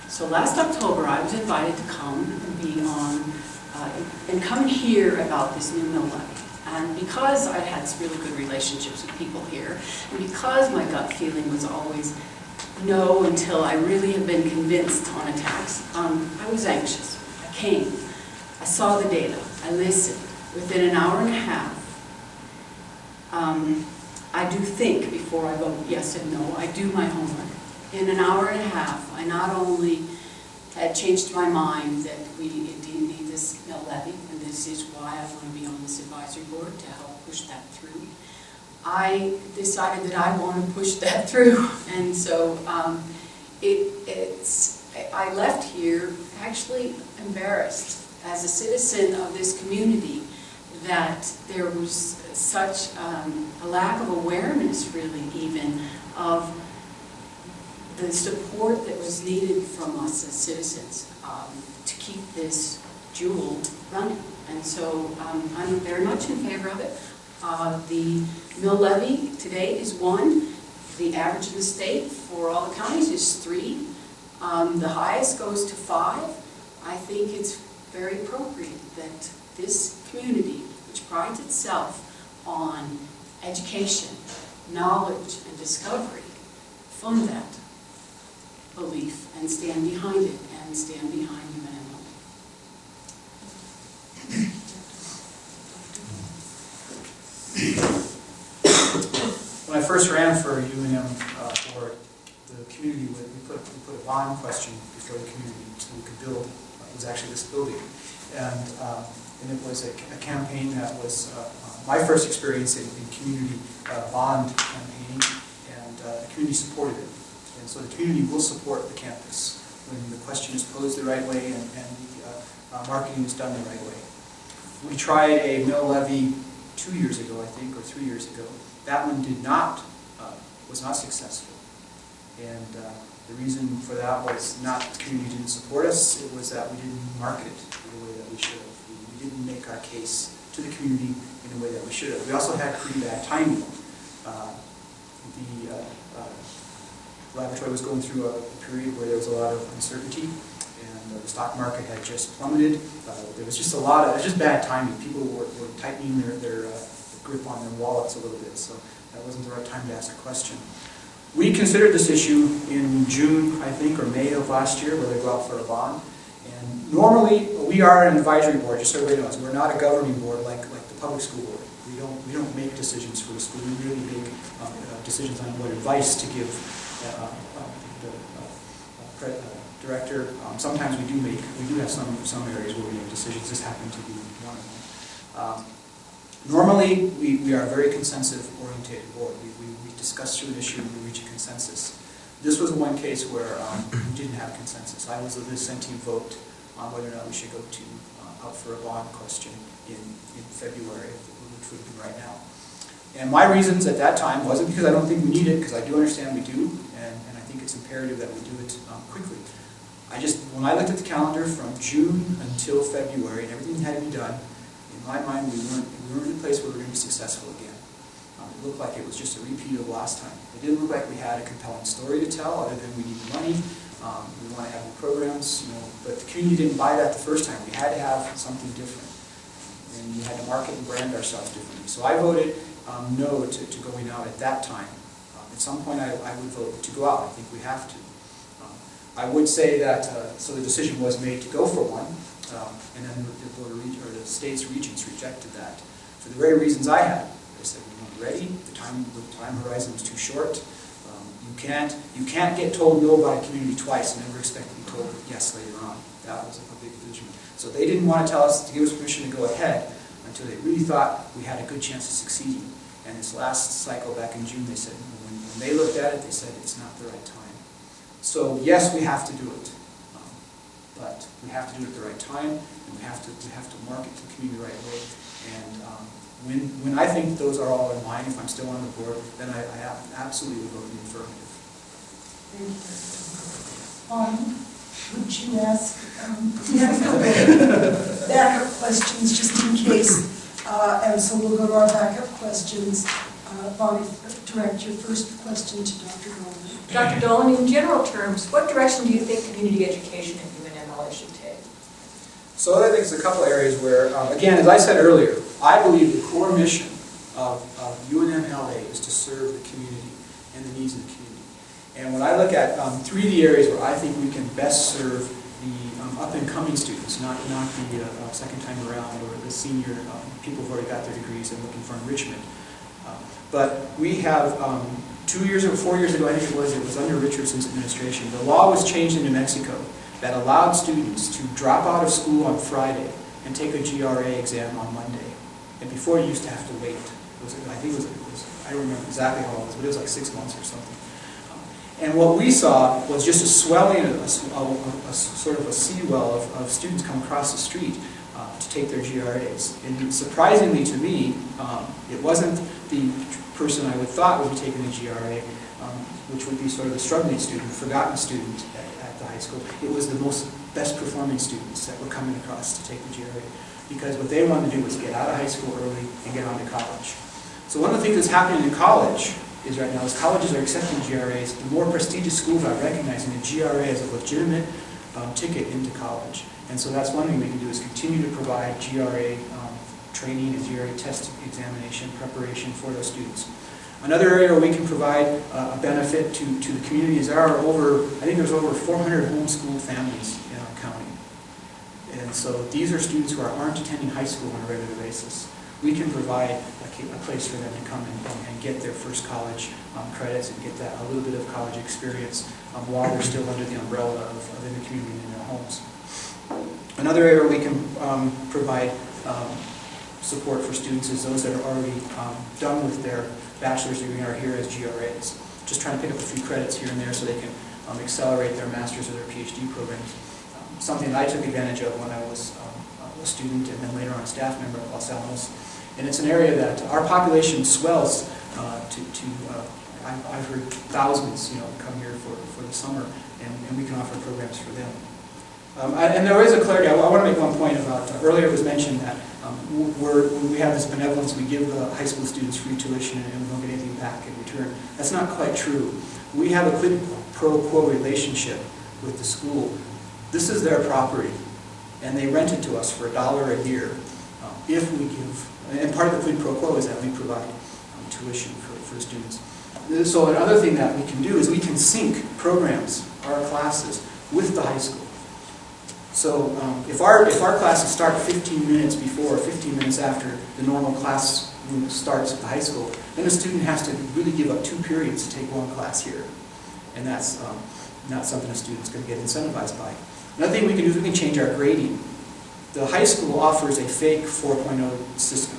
[SPEAKER 3] So last October, I was invited to come and be on, and come hear about this new mill levy. And because I had some really good relationships with people here, and because my gut feeling was always no until I really have been convinced on a tax, I was anxious. I came, I saw the data, I listened. Within an hour and a half, I do think before I vote yes and no, I do my homework. In an hour and a half, I not only had changed my mind that we indeed need this mill levy, and this is why I want to be on this advisory board to help push that through. I decided that I want to push that through, and so I left here actually embarrassed as a citizen of this community that there was such a lack of awareness, really, even of the support that was needed from us as citizens to keep this jewel running. And so I'm very much in favor of it. The mill levy today is 1. The average in the state for all the counties is 3. The highest goes to 5. I think it's very appropriate that this community, which prides itself on education, knowledge, and discovery, fund that belief and stand behind it and stand behind UNM-LA.
[SPEAKER 4] When I first ran for UNM board, the community, we put a bond question before the community so we could build, it was actually this building. And it was a campaign that was my first experience in community bond campaigning, and the community supported it. And so the community will support the campus when the question is posed the right way and the marketing is done the right way. We tried a mill levy 2 years ago, I think, or 3 years ago. That one was not successful. And the reason for that was not the community didn't support us, it was that we didn't market it the way that we should have. We didn't make our case to the community in a way that we should have. We also had pretty bad timing. The laboratory was going through a period where there was a lot of uncertainty, and the stock market had just plummeted. There was just just bad timing. People were tightening their grip on their wallets a little bit, so that wasn't the right time to ask a question. We considered this issue in June, I think, or May of last year, whether to go out for a bond. And normally, we are an advisory board, just so everybody knows. We're not a governing board like the public school board. We don't make decisions for the school. We really make decisions on what advice to give the director. Sometimes we do have some areas where we make decisions. This happened to be one of them. Normally, we are a very consensus-oriented board. We discuss through an issue and we reach a consensus. This was one case where we didn't have consensus. I was the dissenting vote on whether or not we should go out for a bond question in February, which would be right now. And my reasons at that time wasn't because I don't think we need it, because I do understand we do, and I think it's imperative that we do it quickly. When I looked at the calendar from June until February and everything had to be done, in my mind we weren't in a place where we were going to be successful again. It looked like it was just a repeat of last time. It didn't look like we had a compelling story to tell, other than we need the money, we want to have new programs, but the community didn't buy that the first time. We had to have something different, and we had to market and brand ourselves differently. So I voted no to going out at that time. At some point, I would vote to go out. I think we have to. I would say that, so the decision was made to go for one, and then the state's regents rejected that for the very reasons I had. They said we weren't ready. The time horizon was too short. You can't get told no by a community twice and never expect to be told yes later on. That was a big division. So they didn't want to tell us to give us permission to go ahead until they really thought we had a good chance of succeeding. And this last cycle back in June, they said when they looked at it, they said it's not the right time. So yes, we have to do it, but we have to do it at the right time, and we have to market to the community the right way. And when I think those are all in line, if I'm still on the board, then I absolutely would vote in the affirmative.
[SPEAKER 2] Thank you. Would you ask, we have a couple backup questions just in case, and so we'll go to our backup questions. Bonnie, direct your first question to Dr. Dolin.
[SPEAKER 5] Dr. Dolin, in general terms, what direction do you think community education at UNM-LA should take?
[SPEAKER 4] So I think there's a couple areas where, again, as I said earlier, I believe the core mission of UNM-LA is to serve the community and the needs of the community. And when I look at three of the areas where I think we can best serve the up-and-coming students, not the second time around or the senior people who've already got their degrees and looking for enrichment. But we have 2 years or 4 years ago, I think it was under Richardson's administration, the law was changed in New Mexico that allowed students to drop out of school on Friday and take a GRA exam on Monday. And before, you used to have to wait. I don't remember exactly how long it was, but it was like 6 months or something. And what we saw was just a swelling, a sort of a seawell of students come across the street to take their GRAs. And surprisingly to me, it wasn't the person I would thought would be taking the GRA, which would be sort of the struggling student, forgotten student at the high school. It was the best performing students that were coming across to take the GRA, because what they wanted to do was get out of high school early and get on to college. So one of the things that's happening in college is right now, as colleges are accepting GRAs, the more prestigious schools are recognizing the GRA as a legitimate ticket into college. And so that's one thing we can do, is continue to provide GRA training and GRA test examination preparation for those students. Another area where we can provide a benefit to the community is I think there's over 400 homeschooled families in our county. And so these are students who aren't attending high school on a regular basis. We can provide a place for them to come and get their first college credits and get that a little bit of college experience while they're still under the umbrella of in the community and in their homes. Another area we can provide support for students is those that are already done with their bachelor's degree and are here as GRAs. Just trying to pick up a few credits here and there so they can accelerate their master's or their PhD programs. Something that I took advantage of when I was a student and then later on staff member at Los Alamos. And it's an area that our population swells I've heard thousands come here for the summer, and we can offer programs for them. And there is a clarity. I want to make one point about, earlier it was mentioned that we have this benevolence, we give the high school students free tuition and we don't get anything back in return. That's not quite true. We have a quid pro quo relationship with the school. This is their property, and they rent it to us for $1 a year if we give, and part of the quid pro quo is that we provide tuition for students. So another thing that we can do is we can sync programs, our classes, with the high school. So if our classes start 15 minutes before or 15 minutes after the normal class starts at the high school, then a student has to really give up 2 periods to take one class here. And that's not something a student's going to get incentivized by. Another thing we can do is we can change our grading. The high school offers a fake 4.0 system.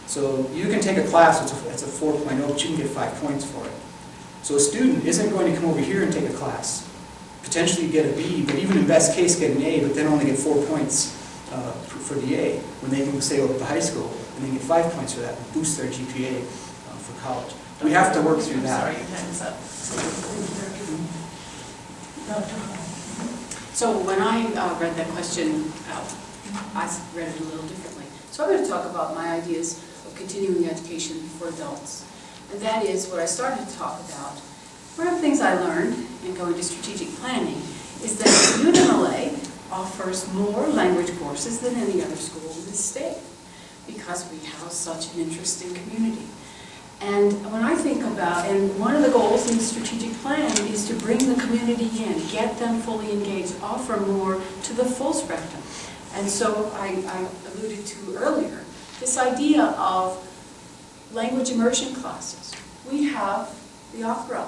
[SPEAKER 4] So you can take a class that's a 4.0, but you can get 5 points for it. So a student isn't going to come over here and take a class, potentially get a B, but even in best case get an A, but then only get 4 points for the A, when they can stay over at the high school and they get 5 points for that and boost their GPA for college. We have to work through that.
[SPEAKER 6] Sorry, your time is up.
[SPEAKER 3] So when I read that question out, I read it a little differently. So I'm going to talk about my ideas of continuing education for adults. and that is what I started to talk about. One of the things I learned in going to strategic planning is that UNM-LA offers more language courses than any other school in this state because we have such an interesting community. And when I think about, and one of the goals in the strategic plan is to bring the community in, get them fully engaged, offer more to the full spectrum. And so I alluded to earlier, this idea of language immersion classes. We have the opera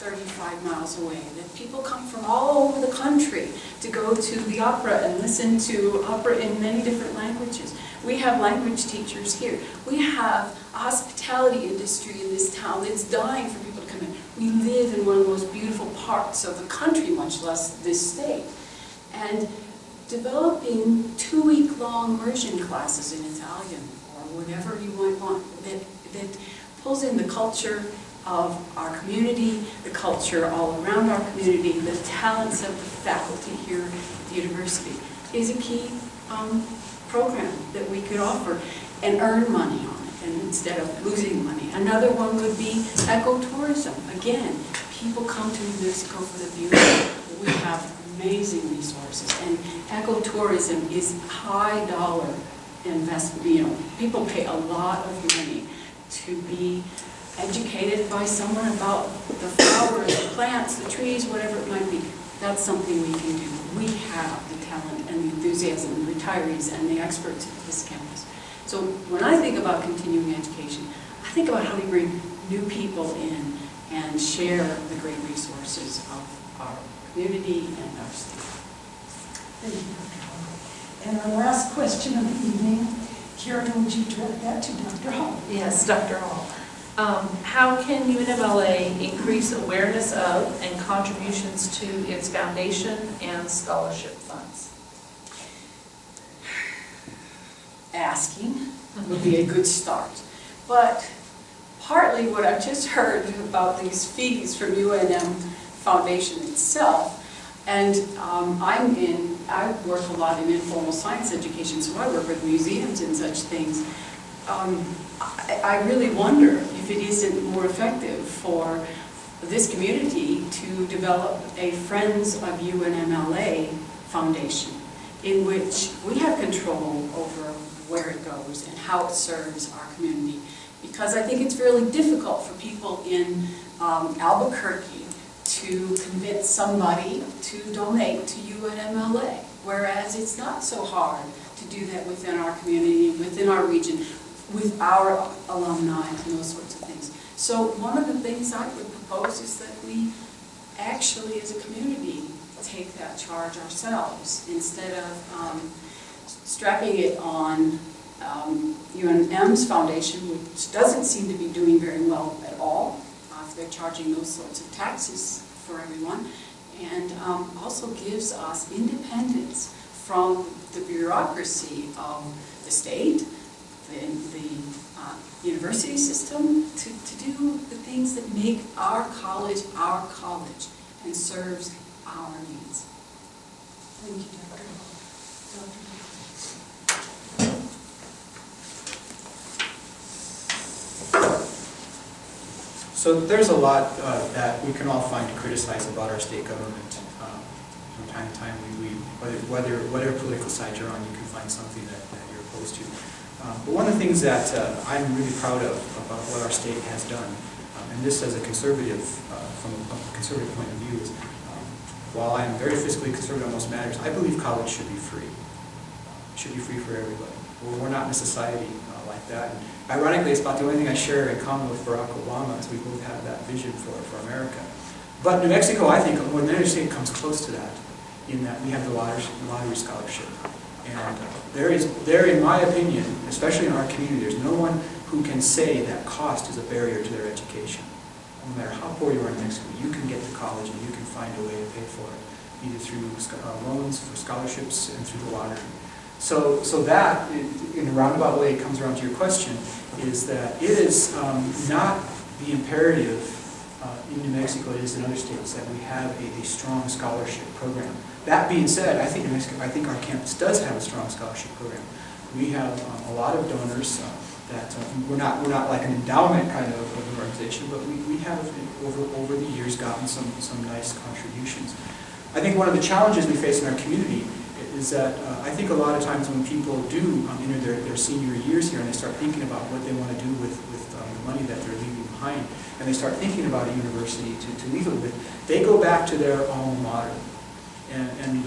[SPEAKER 3] 35 miles away, that people come from all over the country to go to the opera and listen to opera in many different languages. We have language teachers here. We have a hospitality industry in this town that's dying for people to come in. We live in one of the most beautiful parts of the country, much less this state. And developing 2-week-long immersion classes in Italian or whatever you might want that pulls in the culture of our community, the culture all around our community, the talents of the faculty here at the university is a key program that we could offer and earn money on it, and instead of losing money. Another one would be ecotourism. Again, people come to New Mexico for the beauty. We have amazing resources, and ecotourism is high dollar investment. You know, people pay a lot of money to be educated by someone about the flowers, the plants, the trees, whatever it might be. That's something we can do. We have the talent and the enthusiasm, the retirees and the experts at this campus. So when I think about continuing education, I think about how we bring new people in and share the great resources of our community and our state.
[SPEAKER 2] Thank you, Dr. Hall. And our last question of the evening, Karen, would you direct that to Dr. Hall?
[SPEAKER 6] Yes, Dr. Hall. How can UNM-LA increase awareness of and contributions to its foundation and scholarship funds?
[SPEAKER 3] Asking would be a good start. But partly what I've just heard about these fees from UNM Foundation itself, and I work a lot in informal science education, so I work with museums and such things. I really wonder if it isn't more effective for this community to develop a Friends of UNM-LA Foundation in which we have control over where it goes and how it serves our community. Because I think it's really difficult for people in Albuquerque to convince somebody to donate to UNM-LA, whereas it's not so hard to do that within our community, within our region, with our alumni and those sorts of things. So one of the things I would propose is that we actually, as a community, take that charge ourselves instead of strapping it on UNM's foundation, which doesn't seem to be doing very well at all. They're charging those sorts of taxes for everyone, and also gives us independence from the bureaucracy of the state, the university system, to do the things that make our college and serves our needs.
[SPEAKER 2] Thank you, Dr. Hall.
[SPEAKER 4] So there's a lot that we can all find to criticize about our state government. From time to time, whatever political side you're on, you can find something that you're opposed to. But one of the things that I'm really proud of about what our state has done, and this as a conservative, from a conservative point of view, is while I am very fiscally conservative on most matters, I believe college should be free. It should be free for everybody. We're not in a society like that. And ironically, it's about the only thing I share in common with Barack Obama, is we both have that vision for America. But New Mexico, I think, more than any state, comes close to that, in that we have the lottery scholarship. And there, in my opinion, especially in our community, there's no one who can say that cost is a barrier to their education. No matter how poor you are in Mexico, you can get to college and you can find a way to pay for it, either through loans, for scholarships, and through the lottery. So that, in a roundabout way, it comes around to your question, is that it is not the imperative in New Mexico, it is in other states, that we have a strong scholarship program. That being said, I think New Mexico, I think our campus does have a strong scholarship program. We have a lot of donors. that we're not like an endowment kind of an organization, but we have over the years gotten some nice contributions. I think one of the challenges we face in our community is that I think a lot of times when people do enter their senior years here and they start thinking about what they want to do with the money that they're leaving behind, and they start thinking about a university to leave it with, they go back to their alma mater. And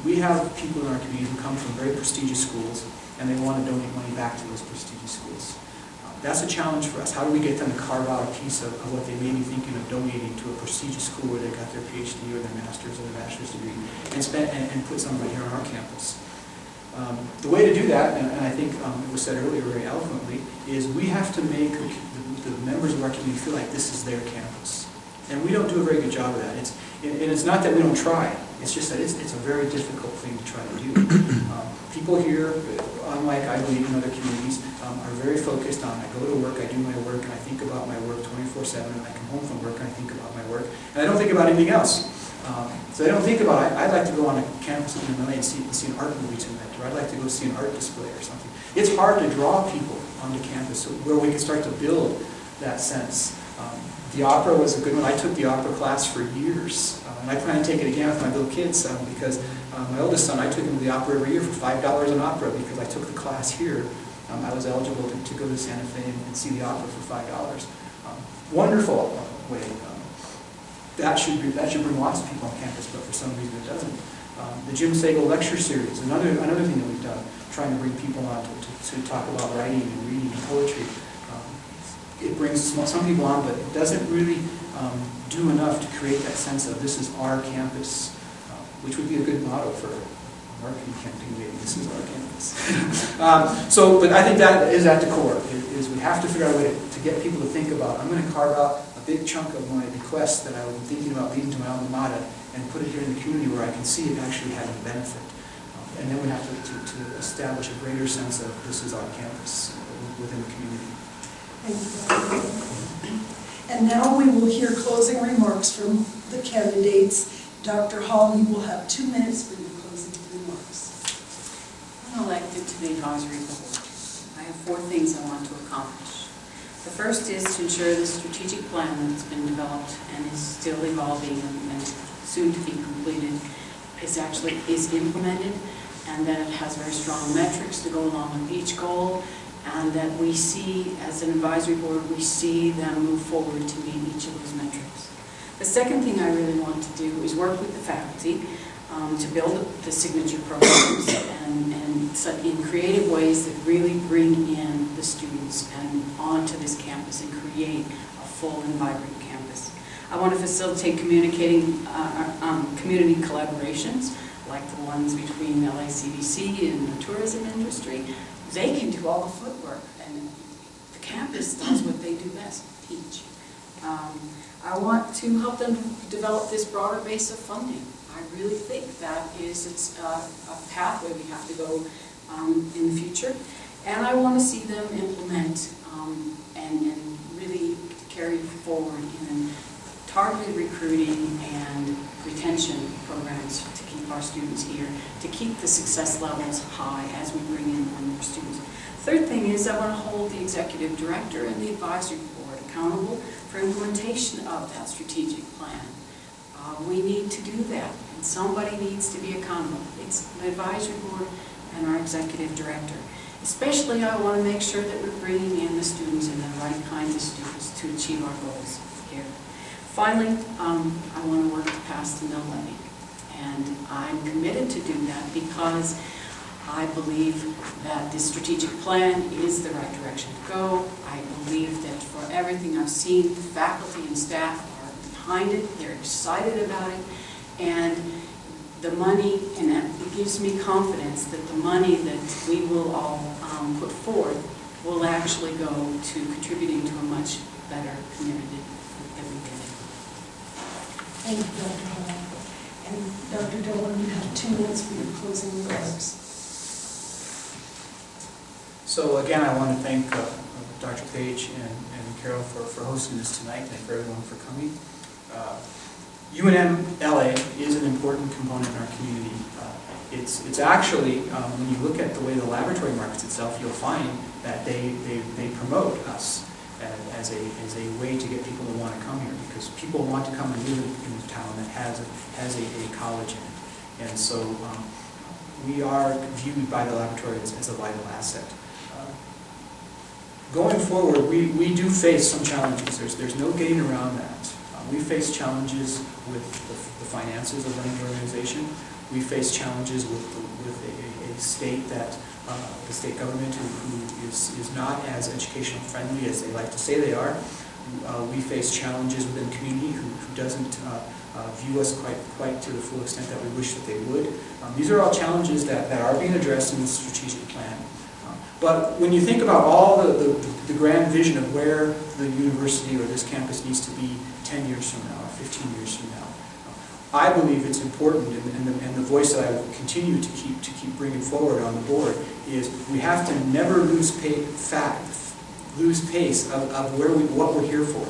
[SPEAKER 4] we have people in our community who come from very prestigious schools, and they want to donate money back to those prestigious schools. That's a challenge for us. How do we get them to carve out a piece of what they may be thinking of donating to a prestigious school where they got their PhD or their master's or their bachelor's degree, and put some right here on our campus? The way to do that, and I think it was said earlier very eloquently, is we have to make the members of our community feel like this is their campus. And we don't do a very good job of that. And it's not that we don't try. It's just that it's a very difficult thing to try to do. People here, unlike I believe in other communities, are very focused on, I go to work, I do my work, and I think about my work 24/7, and I come home from work and I think about my work, and I don't think about anything else. So I don't think about, I'd like to go on a campus in UNM-LA and see an art movie tonight, or I'd like to go see an art display or something. It's hard to draw people onto campus where we can start to build that sense. The opera was a good one. I took the opera class for years, and I plan to take it again with my little kids because my oldest son, I took him to the opera every year for $5 an opera because I took the class here. I was eligible to go to Santa Fe and see the opera for $5. Wonderful way. That should bring lots of people on campus, but for some reason it doesn't. The Jim Sagal lecture series, another thing that we've done, trying to bring people on to talk about writing and reading and poetry. It brings some people on, but it doesn't really do enough to create that sense of this is our campus, which would be a good motto for a marketing campaign, maybe. This is our campus. But I think that is at the core, is we have to figure out a way to get people to think about, I'm going to carve out a big chunk of my bequest that I was thinking about leaving to my alma mater and put it here in the community where I can see it actually having benefit. And then we have to establish a greater sense of this is our campus within the community.
[SPEAKER 2] And now we will hear closing remarks from the candidates. Dr. Hall, you will have 2 minutes for your closing remarks.
[SPEAKER 3] I'm elected to the advisory board. I have 4 things I want to accomplish. The first is to ensure the strategic plan that's been developed and is still evolving and soon to be completed is implemented, and that it has very strong metrics to go along with each goal, and that we see, as an advisory board, we see them move forward to meet each of those metrics. The second thing I really want to do is work with the faculty to build the signature programs and in creative ways that really bring in the students and onto this campus and create a full and vibrant campus. I want to facilitate community collaborations, like the ones between LACDC and the tourism industry. They can do all the footwork, and the campus does what they do best, teach. I want to help them develop this broader base of funding. I really think that it's a pathway we have to go in the future. And I want to see them implement and really carry forward in targeted recruiting and retention programs to keep our students here, to keep the success levels high as we bring in more students. Third thing is I want to hold the executive director and the advisory board accountable for implementation of that strategic plan. We need to do that, and somebody needs to be accountable. It's the advisory board and our executive director. Especially I want to make sure that we're bringing in the students and the right kinds of students to achieve our goals here. Finally, I want to work to pass the mill levy, and I'm committed to do that because I believe that this strategic plan is the right direction to go. I believe that for everything I've seen, faculty and staff are behind it, they're excited about it, and the money, and it gives me confidence that the money that we will all put forth will actually go to contributing to a much better community every day.
[SPEAKER 2] Thank you, Dr. Hall. And Dr. Dolin, you have 2 minutes for your closing remarks.
[SPEAKER 4] So again, I want to thank Dr. Page and Carol for hosting this tonight. Thank everyone for coming. UNM-LA is an important component in our community. It's actually, when you look at the way the laboratory markets itself, you'll find that they promote us as a way to get people to want to come here, because people want to come and live in a town that has a college in it. And so we are viewed by the laboratory as a vital asset. Going forward, we do face some challenges. There's no getting around that. We face challenges with the finances of running the organization. We face challenges with a state that, the state government who is not as educational friendly as they like to say they are. We face challenges within the community who doesn't view us quite to the full extent that we wish that they would. These are all challenges that are being addressed in the strategic plan. But when you think about all the grand vision of where the university or this campus needs to be 10 years from now or 15 years from now, I believe it's important, and the voice that I will continue to keep bringing forward on the board is we have to never lose pace of what we're here for,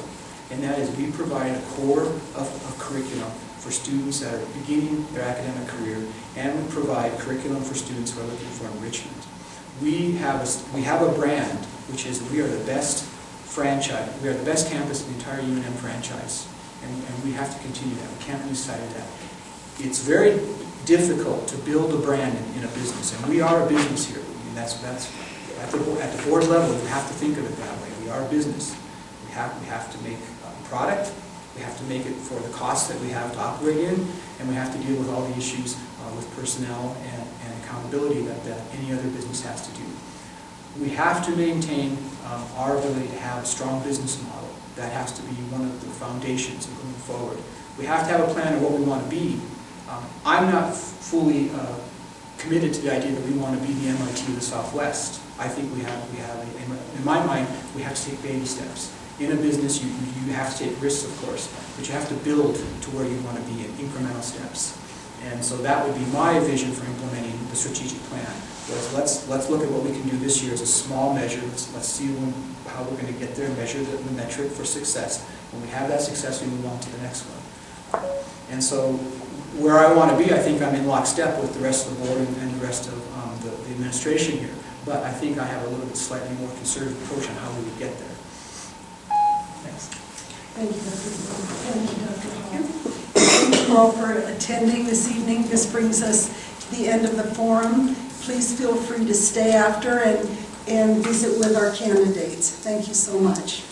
[SPEAKER 4] and that is we provide a core of curriculum for students that are beginning their academic career, and we provide curriculum for students who are looking for enrichment. We have a brand, which is we are the best franchise, we are the best campus in the entire UNM franchise. And we have to continue that. We can't lose sight of that. It's very difficult to build a brand in a business, and we are a business here. I mean, that's at the board level. You have to think of it that way. We are a business. We have to make a product. We have to make it for the cost that we have to operate in, and we have to deal with all the issues with personnel and accountability that any other business has to do. We have to maintain our ability to have a strong business model. That has to be one of the foundations of moving forward. We have to have a plan of what we want to be. I'm not fully committed to the idea that we want to be the MIT of the Southwest. I think we have in my mind, we have to take baby steps. In a business, you have to take risks, of course, but you have to build to where you want to be in incremental steps. And so that would be my vision for implementing the strategic plan. Let's look at what we can do this year as a small measure. Let's see how we're going to get there and measure the metric for success. When we have that success, we move on to the next one. And so where I want to be, I think I'm in lockstep with the rest of the board and the rest of the administration here. But I think I have a little bit slightly more conservative approach on how we would get there. Thanks.
[SPEAKER 2] Thank you, Dr. Dolin. Thank you, Dr. Hall. Thank you all for attending this evening. This brings us to the end of the forum. Please feel free to stay after and visit with our candidates. Thank you so much.